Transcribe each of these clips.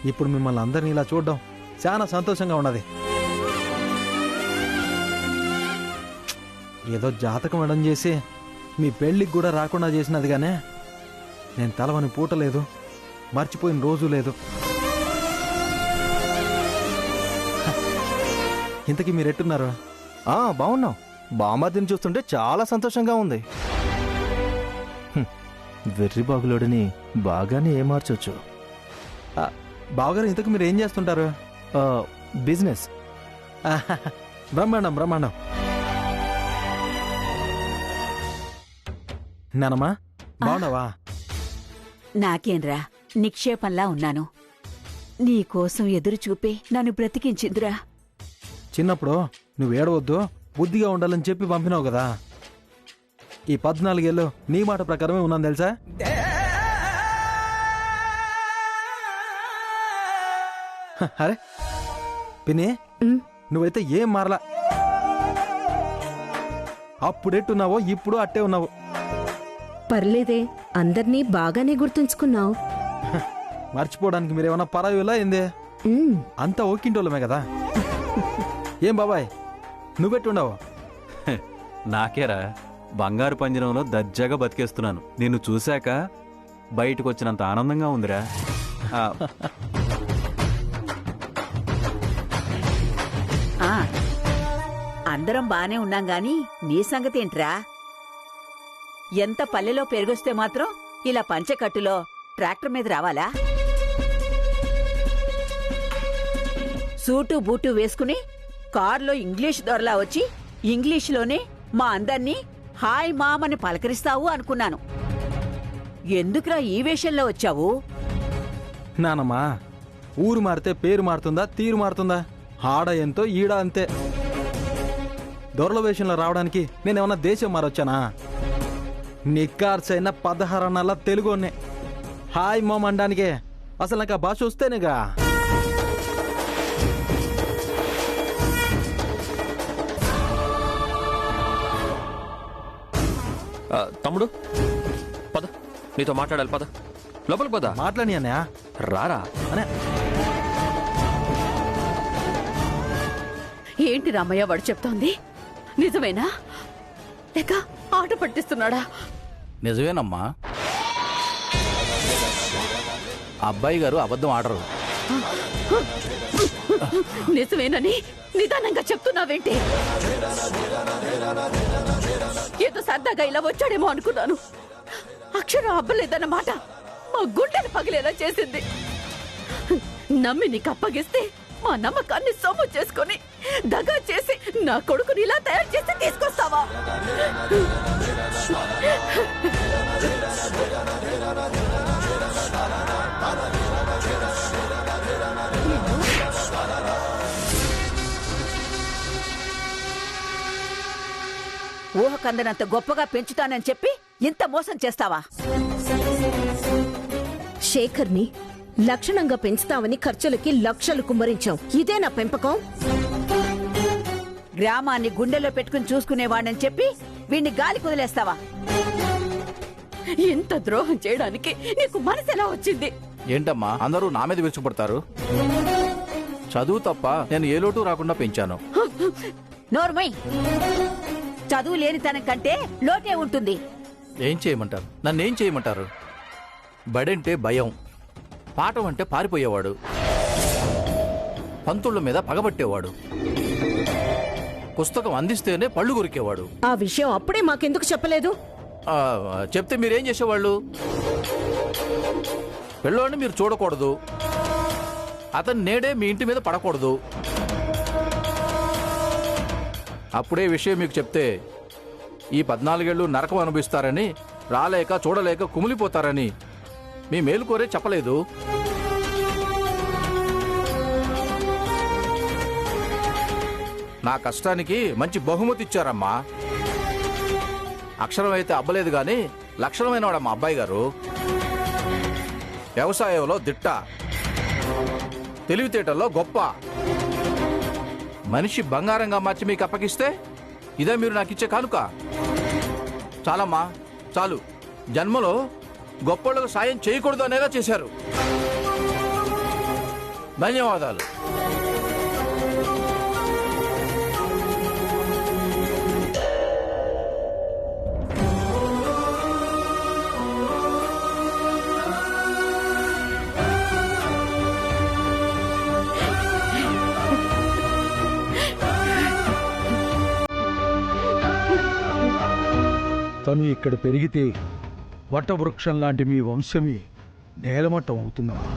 ఇప్పుడు మిమ్మల్ని అందరినీ ఇలా చూడడం చాలా సంతోషంగా ఉన్నది. ఏదో జాతకం అడం చేసి మీ పెళ్ళికి కూడా రాకుండా చేసినదిగానే నేను తలవని పూట లేదు, మర్చిపోయిన రోజు లేదు. ఇంతకీ మీరెట్టున్నారు? బాగున్నాం. బామ్మర్దిని చూస్తుంటే చాలా సంతోషంగా ఉంది. వెర్రి బాగులోడిని బాగానే ఏమార్చొచ్చు. బావగారు, ఇంతకు మీరు ఏం చేస్తుంటారు? బిజినెస్. బ్రహ్మాండం బ్రహ్మాండం. నానమ్మా బాగున్నావా? నాకేంరా, నిక్షేపంలా ఉన్నాను. నీకోసం ఎదురు చూపే నన్ను బ్రతికించిందిరా. చిన్నప్పుడు నువ్వు ఏడవద్దు, బుద్ధిగా ఉండాలని చెప్పి పంపినావు కదా. ఈ 14 ఏళ్ళు నీ మాట ప్రకారమే ఉన్నాను తెలుసా. అరే పిన్ని, నువ్వైతే ఏం మారలా. అప్పుడెట్టున్నావో ఇప్పుడు అట్టే ఉన్నావు. పర్లేదే, అందర్నీ బాగానే గుర్తుంచుకున్నావు. మర్చిపోవడానికి మీరేమన్నా పరాయిలా ఏందే? అంతా ఓకింటోళ్ళమే కదా. ఏం బాబాయ్, నువ్వెట్టుండవు? నాకేరా, బంగారు పంజరంలో దర్జాగా బతికేస్తున్నాను. నిన్ను చూశాక బయటకు వచ్చినంత ఆనందంగా ఉందిరా. అందరం బానే ఉన్నాం గాని నీ సంగతేంట్రా? ఎంత పల్లెలో పెరిగొస్తే మాత్రం ఇలా పంచెకట్టులో ట్రాక్టర్ మీద రావాలా? సూటు బూటు వేసుకుని కారులో ఇంగ్లీష్ దొరలా వచ్చి ఇంగ్లీష్లోనే మా అందర్నీ హాయ్ మామని పలకరిస్తావు అనుకున్నాను. ఎందుకురా ఈ వేషంలో వచ్చావు? నానమ్మా, ఊరు మారితే పేరు మారుతుందా, తీరు మారుతుందా? ఆడ ఎంతో ఈడ అంతే. దొరల వేషంలో రావడానికి నేనేమన్నా దేశం మారొచ్చానా? నిక్కార్చైన 16 అన్నల తెలుగునే హాయ్ మామ్ అనడానికే అసలు నాకు ఆ భాష వస్తేనేగా. తమ్ముడు పద, నీతో మాట్లాడాలి. పద లోపలికి పద. మాట్లాడి అన్నయ్య. రారా అనే. ఏంటి రామయ్య వాడు చెప్తోంది నిజమేనా, లేక ఆట పట్టిస్తున్నాడా? నిజమేనమ్మా, అబ్బాయి గారు అబద్ధం ఆడరు. నిజమేనని నిదానంగా చెప్తున్నావేంటి? ఏదో సరదాగా ఇలా వచ్చాడేమో అనుకున్నాను. అక్షరం అబ్బలేదన్నమాట మా గుండెలు పగిలేలా చేసింది. నమ్మి నీకు అప్పగిస్తే మా నమ్మకాన్ని సొమ్ము చేసుకుని దగా చేసి నా కొడుకుని ఇలా తయారు చేసి తీసుకొస్తావా? ఊహకందనంత గొప్పగా పెంచుతానని చెప్పి ఇంత మోసం చేస్తావా? శేఖర్ని లక్షణంగా పెంచుతామని ఖర్చులకి లక్షలు కుమ్మరించాం. ఇదే నా పెంపకం? గ్రామాన్ని గుండెలో పెట్టుకుని చూసుకునేవాడని చెప్పి వీణ్ణి గాలి కుదిలేస్తావా? ఇంత ద్రోహం చేయడానికి నీకు మనసు ఎలా వచ్చింది? ఏంటమ్మా అందరూ నా మీద విరుచుకుపడతారు? చదువు తప్ప నేను ఏ లోటు రాకుండా పెంచాను. నోర్మై, చదువు లేనితనం కంటే లోటే ఉంటుంది. ఏం చేయమంటారు? నన్నేం చేయమంటారు? బడంటే భయం, పాఠం అంటే పారిపోయేవాడు, పంతుళ్ళ మీద పగబట్టేవాడు, పుస్తకం అందిస్తేనే పళ్ళు కొరికేవాడు. ఆ విషయం అప్పుడే మాకెందుకు చెప్పలేదు? చెప్తే మీరేం చేసేవాళ్ళు? పిల్లోడిని మీరు చూడకూడదు, అతను నేడే మీ ఇంటి మీద పడకూడదు. అప్పుడే విషయం మీకు చెప్తే ఈ 14 ఏళ్ళు నరకం అనుభవిస్తారని, రాలేక చూడలేక కుమిలిపోతారని మీ మేలు కోరే చెప్పలేదు. నా కష్టానికి మంచి బహుమతి ఇచ్చారమ్మా. అక్షరం అయితే అబ్బలేదు గాని లక్షణమైన వాడమ్మా అబ్బాయి గారు. వ్యవసాయంలో దిట్ట, తెలివితేటల్లో గొప్ప, మనిషి బంగారంగా మార్చి మీకు అప్పగిస్తే ఇదే మీరు నాకు ఇచ్చే కానుక? చాలమ్మా చాలు. జన్మలో గొప్పోళ్ళకు సాయం చేయకూడదు అనేలా చేశారు. ధన్యవాదాలు. తను ఇక్కడ పెరిగితే వటవృక్షం లాంటి మీ వంశమే నేలమట్టం అవుతుందమ్మా.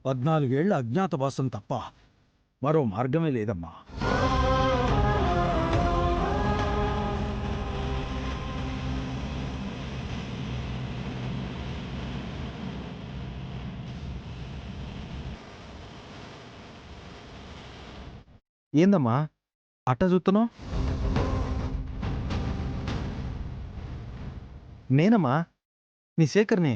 14 ఏళ్ల అజ్ఞాతవాసం తప్ప మరో మార్గమే లేదమ్మా. ఏందమ్మా అట్ట చూస్తున్నావు? నేనమ్మా నీ శేఖర్ని.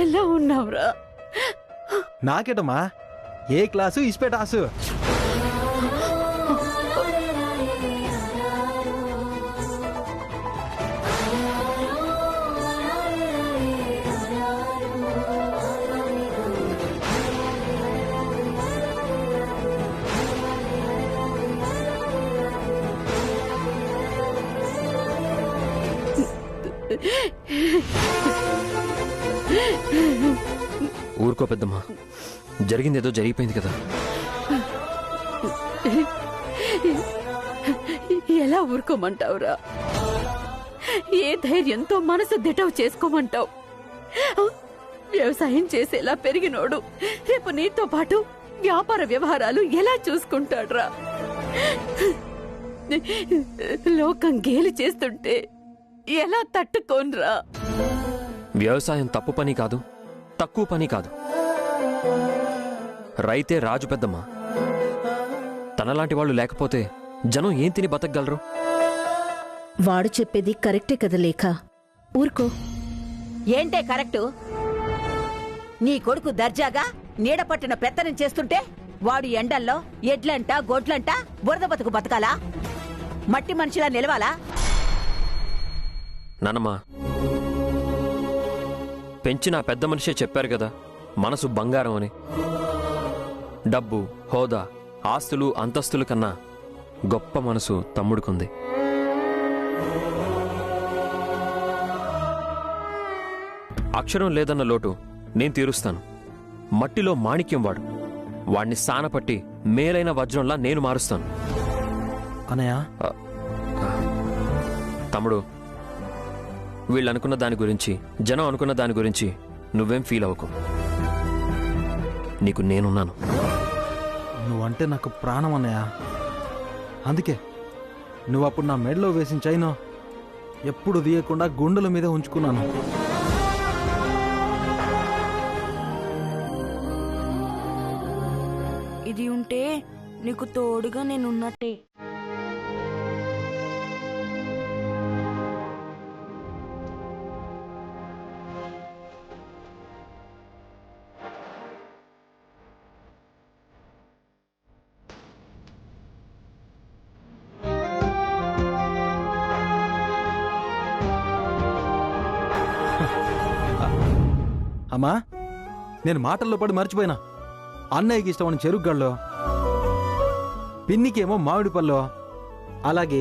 ఎలా ఉన్నావురా? నాకేటమ్మా ఏ క్లాసు ఇస్పేటాసు. ఊరుకో పెద్దమ్మా, జరిగిందేదో జరిగిపోయింది కదా. ఎలా ఊరుకోమంటావురా? ఏ ధైర్యంతో మనసు దిటవు చేసుకోమంటావు? వ్యవసాయం చేసేలా పెరిగినోడు రేపు నీతో పాటు వ్యాపార వ్యవహారాలు ఎలా చూసుకుంటాడ్రా? లోకం గేలి చేస్తుంటే ఎలా తట్టుకోన్రా? వ్యవసాయం తప్పు పని కాదు, తక్కువ పని కాదు. రైతే రాజు పెద్దమ్మా. తనలాంటి వాళ్ళు లేకపోతే జనం ఏం తిని బతకగలరు? వాడు చెప్పేది కరెక్టే కదా లేఖ, ఊరుకో. ఏంటే కరెక్టు? నీ కొడుకు దర్జాగా నీడ పట్టిన పెత్తనం చేస్తుంటే వాడు ఎండల్లో ఎడ్లంట గొడ్లంట బురద బతుకు బతకాలా? మట్టి మనిషిలా నిలవాలా? నానమ్మా, పెంచిన పెద్ద మనిషే చెప్పారు కదా, మనసు బంగారం అని. డబ్బు, హోదా, ఆస్తులు, అంతస్తుల కన్నా గొప్ప మనసు తమ్ముడుకుంది. అక్షరం లేదన్న లోటు నేను తీరుస్తాను. మట్టిలో మాణిక్యం వాడు. వాణ్ణి సానపట్టి మేలైన వజ్రంలా నేను మారుస్తాను. అనయ్య తమ్ముడు, వీళ్ళు అనుకున్న దాని గురించి, జనం అనుకున్న దాని గురించి నువ్వేం ఫీల్ అవ్వకు. నీకు నేనున్నాను. నువ్వంటే నాకు ప్రాణం అన్నయ్య. అందుకే నువ్వప్పుడు నా మెడలో వేసిన చైను ఎప్పుడు తీయకుండా గుండెల మీద ఉంచుకున్నాను. ఇది ఉంటే నీకు తోడుగా నేనున్నట్టే. అమ్మా, నేను మాటల్లో పడి మర్చిపోయినా. అన్నయ్యకి ఇష్టమైన చెరుగ్గల్లో, పిన్నికేమో మామిడి పల్లో, అలాగే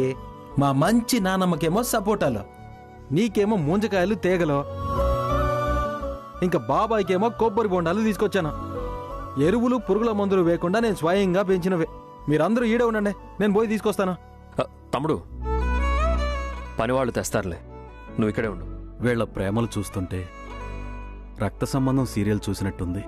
మా మంచి నానమ్మకేమో సపోటాలో, నీకేమో ముంజకాయలు తేగలో, ఇంకా బాబాయ్కేమో కొబ్బరి బొండాలు తీసుకొచ్చాను. ఎరువులు పురుగుల మందులు వేయకుండా నేను స్వయంగా పెంచినవే. మీరందరూ ఈడే ఉండండి, నేను పోయి తీసుకొస్తాను. తమ్ముడు, పనివాళ్ళు తెస్తారులే, నువ్వు ఇక్కడే ఉండు. వీళ్ళ ప్రేమలు చూస్తుంటే రక్త సంబంధం సీరియల్ చూసినట్టుంది.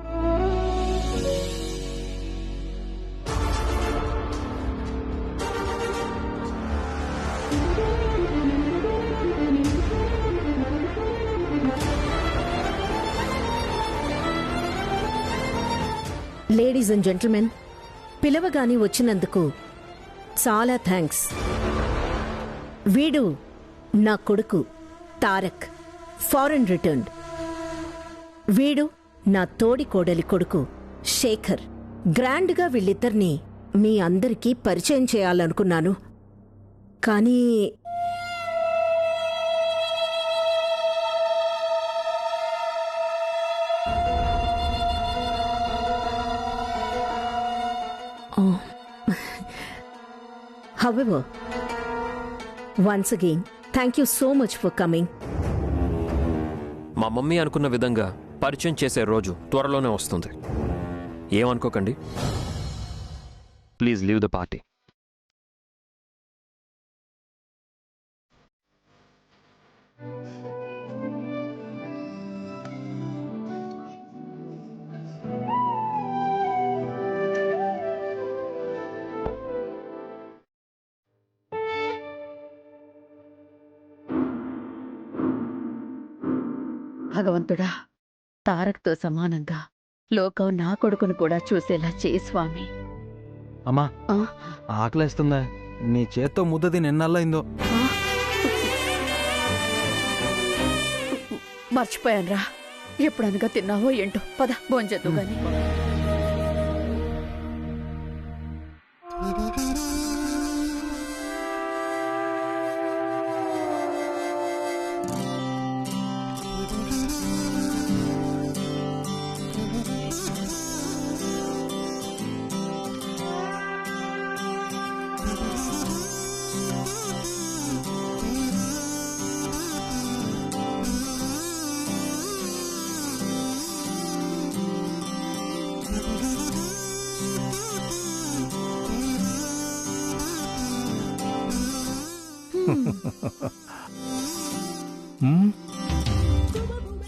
లేడీస్ అండ్ జెంటిల్మెన్, పిలవగాని వచ్చినందుకు చాలా థ్యాంక్స్. వీడు నా కొడుకు తారక్, ఫారెన్ రిటర్న్డ్. వీడు నా తోడి కోడలి కొడుకు శేఖర్. గ్రాండ్గా వీళ్ళిద్దరినీ మీ అందరికీ పరిచయం చేయాలనుకున్నాను, కానీ however, once again, thank you so much for coming. మా మమ్మీ అనుకున్న విధంగా పరిచయం చేసే రోజు త్వరలోనే వస్తుంది. ఏమనుకోకండి. Please leave the party. భగవంతుడా, తారక్తో సమానంగా లోకం నా కొడుకును కూడా చూసేలా చేయి స్వామి. అమ్మా, ఆ? ఆకలేస్తుందా? నీ చేత్తో ముద్ద తిని ఎన్నాళ్ళయిందో. మర్చిపోయానురా, ఎప్పుడనగా తిన్నావో ఏంటో. పద భోంచేద్దు గాని.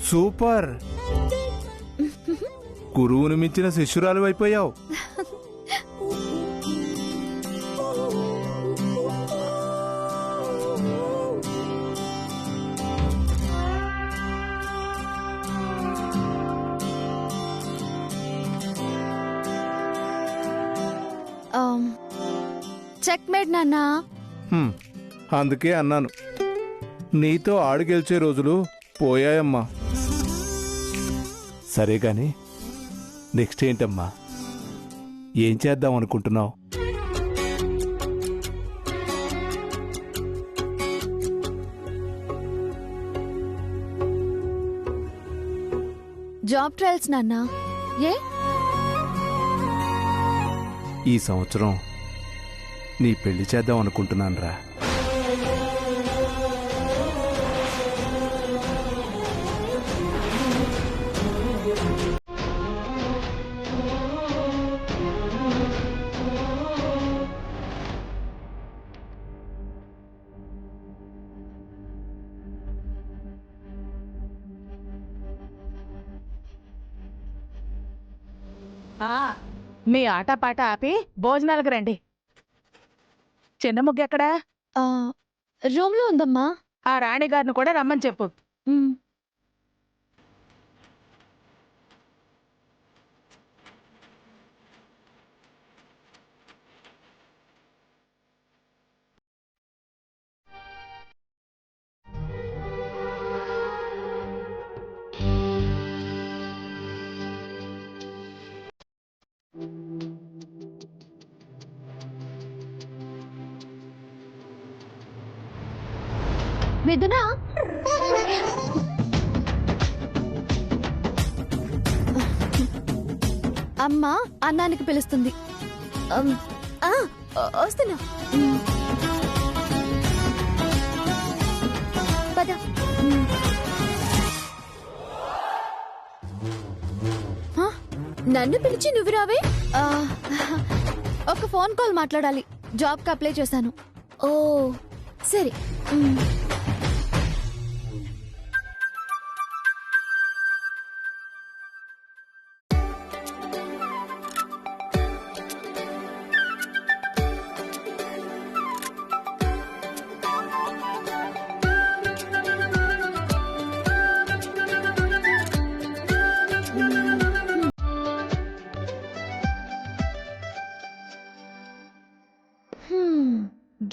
సూపర్, గురువును మించిన శిష్యురాలు అయిపోయావు. చెక్మేట్ నాన్నా. అందుకే అన్నాను, నీతో ఆడు గెలిచే రోజులు పోయాయమ్మా. సరే గాని నెక్స్ట్ ఏంటమ్మా? ఏం చేద్దాం అనుకుంటున్నావు? జాబ్ ట్రయల్స్ నాన్నా. ఏ ఈ సంవత్సరం నీ పెళ్లి చేద్దాం అనుకుంటున్నాను రా. మీ ఆటపాట ఆపి భోజనాలకు రండి. చిన్న ముగ్గు ఎక్కడా? రూమ్ లో ఉందమ్మా. ఆ రాణిగారిని కూడా రమ్మని చెప్పు. మిథునా, అమ్మా అన్నానికి పిలుస్తుంది. వస్తున్నా. పద. నన్ను పిలిచి నువ్వు రావే? ఒక ఫోన్ కాల్ మాట్లాడాలి. జాబ్కి అప్లై చేశాను. ఓ సరే.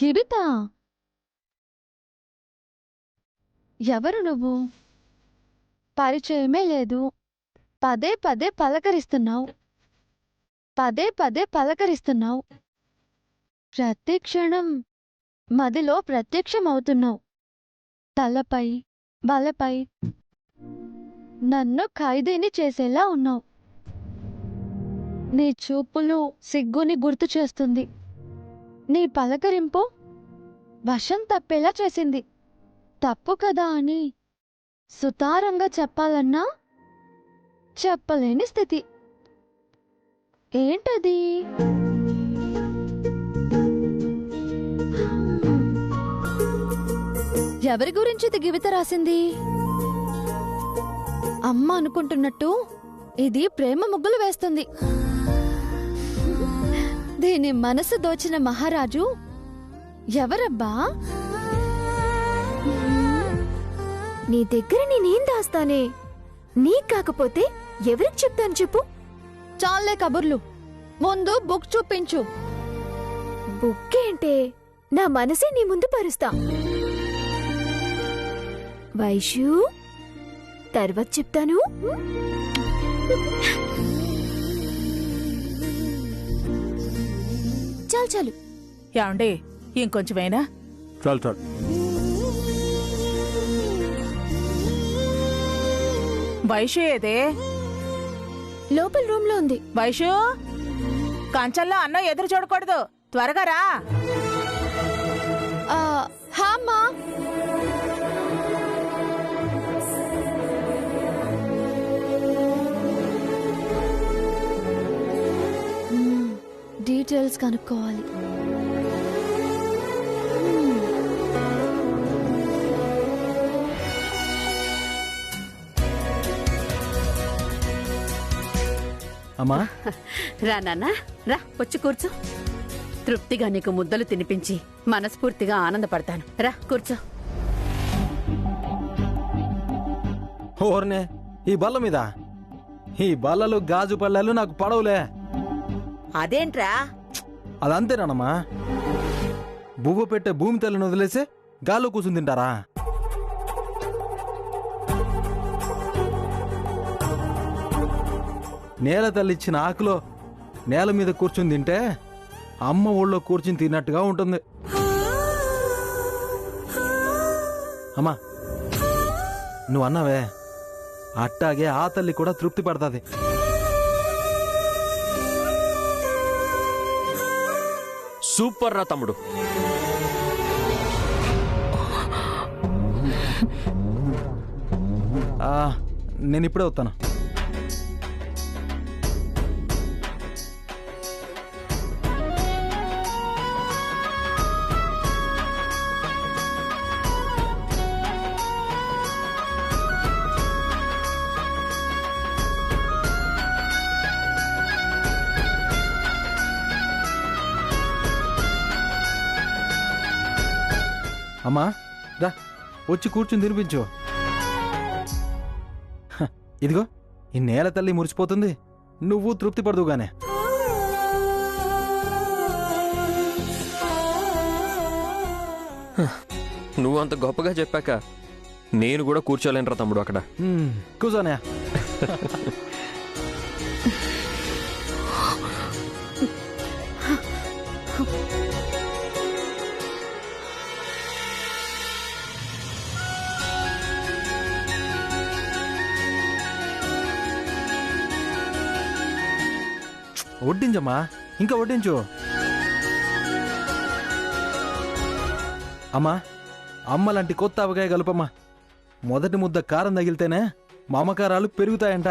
గిరిత, ఎవరు నువ్వు? పరిచయమే లేదు. పదే పదే పలకరిస్తున్నావు. ప్రతి క్షణం మదిలో ప్రత్యక్షమవుతున్నావు. తలపై బలపై నన్ను ఖైదీని చేసేలా ఉన్నావు. నీ చూపులు సిగ్గుని గుర్తు చేస్తుంది. నీ పలకరింపు వశం తప్పేలా చేసింది. తప్పు కదా అని సుతారంగా చెప్పాలన్నా చెప్పలేని స్థితి. ఏంటది? ఎవరి గురించి ఇది గివిత రాసింది? అమ్మ అనుకుంటున్నట్టు ఇది ప్రేమ ముగ్గులు వేస్తుంది. దీని మనసు దోచిన మహారాజు ఎవరబ్బా? నీ దగ్గర నేనేం దాస్తానే? నీకు కాకపోతే ఎవరికి చెప్తాను చెప్పు? చాలే కబుర్లు, ముందు బుక్ చూపించు. బుక్ ఏంటే? నా మనసే నీ ముందు పరుస్తా. వైషు, తర్వాత చెప్తాను. చాలు చాలు. ఏమండి, ఇంకొంచెమైనా? చాలు చాలు. వైషు ఏదే? లోపల రూమ్ లో ఉంది. వైషు, కంచంలో అన్నం ఎదురు చూడకూడదు, త్వరగా రా. హామ్మా. డీటెయిల్స్ కనుక్కోవాలి. అమ్మా, రా నాన్న, రా వచ్చి కూర్చో. తృప్తిగా నీకు ముద్దలు తినిపించి మనస్ఫూర్తిగా ఆనందపడతాను. రా కూర్చో. ఓర్నే, ఈ బల్ల మీద ఈ బల్లలు గాజు పళ్ళాలు నాకు పడవులే. అదేంట్రా? అదంతేనమ్మా. బువ్వ పెట్టే భూమి తల్లిని వదిలేసి గాల్లో కూర్చుని తింటారా? నేల తల్లిచ్చిన ఆకులో నేల మీద కూర్చుని తింటే అమ్మ ఊళ్ళో కూర్చుని తిన్నట్టుగా ఉంటుంది. అమ్మా, నువ్వు అన్నావే, అట్టాగే ఆ తల్లి కూడా తృప్తి పడుతుంది. సూపర్ రా తమ్ముడు. నేను ఇప్పుడే వస్తాను. అమ్మా, రా వచ్చి కూర్చుని తినిపించు. ఇదిగో, ఈ నేల తల్లి మురిసిపోతుంది, నువ్వు తృప్తి పడదుగానే. నువ్వు అంత గొప్పగా చెప్పాక నేను కూడా కూర్చోలేనురా తమ్ముడు అక్కడ. కూర్చోనే. వడ్డించమ్మా, ఇంకా వడ్డించు. అమ్మా, అమ్మ లాంటి కొత్త అవకాయ కలుపమ్మా. మొదటి ముద్ద కారం తగిలితేనే మమకారాలు పెరుగుతాయంట.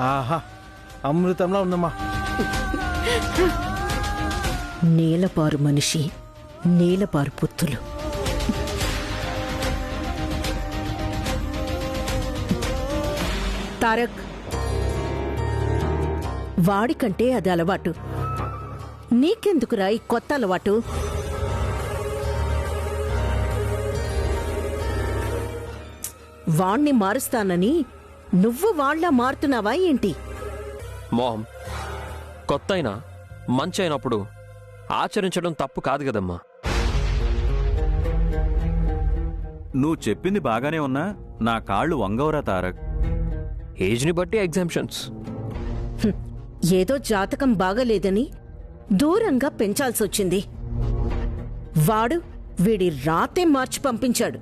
ఆహా అమృతంలా ఉందమ్మా. నేలపారు మనిషి, నేలపారు పుత్తులు. తారక్, వాడికంటే అది అలవాటు, నీకెందుకురా ఈ కొత్త అలవాటు? వాణ్ణి మారుస్తానని నువ్వు వాళ్ళ మారుతున్నావా ఏంటి? మోహం, కొత్త అయినా మంచి అయినప్పుడు ఆచరించడం తప్పు కాదు కదమ్మా. నువ్వు చెప్పింది బాగానే ఉన్నా నా కాళ్ళు వంగవరా తారక్. ఏజ్ని బట్టి ఎగ్జామ్షన్స్. ఏదో జాతకం బాగలేదని దూరంగా పెంచాల్సొచ్చింది. వాడు వీడి రాతే మార్చి పంపించాడు.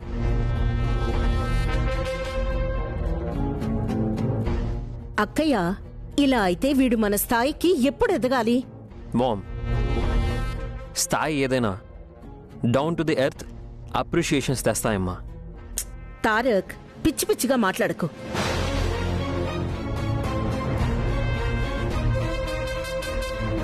అక్కయ్య, ఇలా అయితే వీడు మన స్థాయికి ఎప్పుడు ఎదగాలి? మోమ్, స్థాయి ఏదైనా down to the earth appreciations తెస్తాయమ్మా. తారక్, పిచ్చి పిచ్చిగా మాట్లాడకు.